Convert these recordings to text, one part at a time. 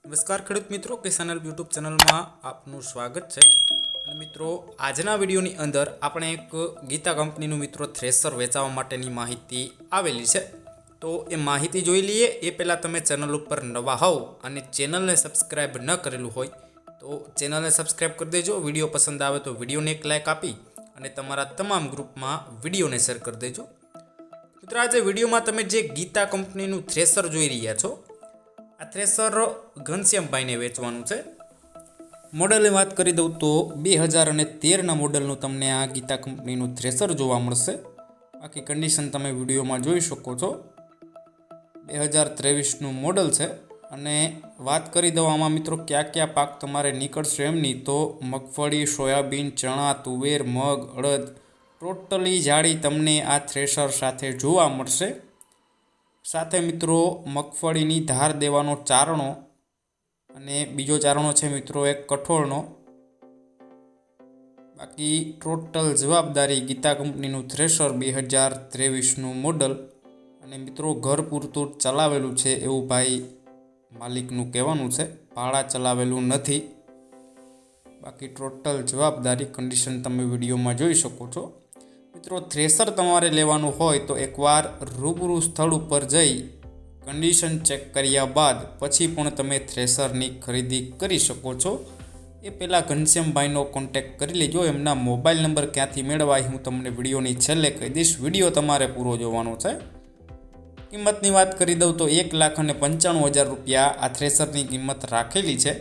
નમસ્કાર ખેડૂત મિત્રો, કિસાન હેલ્પ યુટ્યુબ ચેનલમાં આપનું સ્વાગત છે. અને મિત્રો, આજના વિડીયોની અંદર આપણે એક ગીતા કંપનીનું મિત્રો થ્રેસર વેચાવા માટેની માહિતી આવેલી છે. તો એ માહિતી જોઈ લઈએ એ પહેલાં તમે ચેનલ ઉપર નવા હોવ અને ચેનલને સબસ્ક્રાઈબ ન કરેલું હોય તો ચેનલને સબસ્ક્રાઈબ કરી દેજો. વિડીયો પસંદ આવે તો વિડીયોને એક લાઇક આપી અને તમારા તમામ ગ્રુપમાં વિડીયોને શેર કરી દેજો. મિત્રો, આજે વિડીયોમાં તમે જે ગીતા કંપનીનું થ્રેસર જોઈ રહ્યા છો, આ થ્રેસર ઘનશ્યામભાઈને વેચવાનું છે. મોડલની વાત કરી દઉં તો 2013ના મોડલનું તમને આ ગીતા કંપનીનું થ્રેસર જોવા મળશે. બાકી કન્ડિશન તમે વિડીયોમાં જોઈ શકો છો. 2023નું મોડલ છે. અને વાત કરી દઉં આમાં મિત્રો કયા કયા પાક તમારે નીકળશે એમની, તો મગફળી, સોયાબીન, ચણા, તુવેર, મગ, અડદ ટોટલી જાળી તમને આ થ્રેસર સાથે જોવા મળશે. સાથે મિત્રો મગફળીની ધાર દેવાનો ચારણો અને બીજો ચારણો છે મિત્રો એક કઠોળનો. બાકી ટોટલ જવાબદારી ગીતા કંપનીનું થ્રેસર 2023નું મોડલ. અને મિત્રો ઘર પૂરતું ચલાવેલું છે એવું ભાઈ માલિકનું કહેવાનું છે, ભાડા ચલાવેલું નથી. બાકી ટોટલ જવાબદારી કન્ડિશન તમે વિડીયોમાં જોઈ શકો છો. મિત્રો, થ્રેસર તમારે લેવાનું હોય તો એકવાર રૂબરૂ સ્થળ ઉપર જઈ કન્ડિશન ચેક કર્યા બાદ પછી પણ તમે થ્રેસરની ખરીદી કરી શકો છો. એ પહેલાં ઘનશ્યામભાઈનો કોન્ટેક્ટ કરી લેજો. એમના મોબાઈલ નંબર ક્યાંથી મેળવાય હું તમને વિડીયોની છેલ્લે કહી દઈશ. વિડીયો તમારે પૂરો જોવાનો છે. કિંમતની વાત કરી દઉં તો 1,95,000 રૂપિયા આ થ્રેસરની કિંમત રાખેલી છે.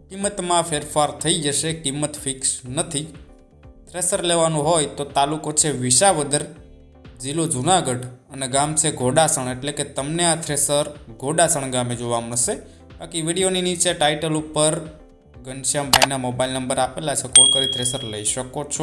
કિંમતમાં ફેરફાર થઈ જશે, કિંમત ફિક્સ નથી. થ્રેસર લેવાનું હોય તો તાલુકો છે વિસાવદર, જિલ્લો જુનાગઢ અને ગામ છે ઘોડાસણ. એટલે કે તમને આ થ્રેસર ઘોડાસણ ગામે જોવા મળશે. બાકી વિડીયોની નીચે ટાઇટલ ઉપર ઘનશ્યામભાઈના મોબાઈલ નંબર આપેલા છે, કોલ કરી થ્રેસર લઈ શકો છો.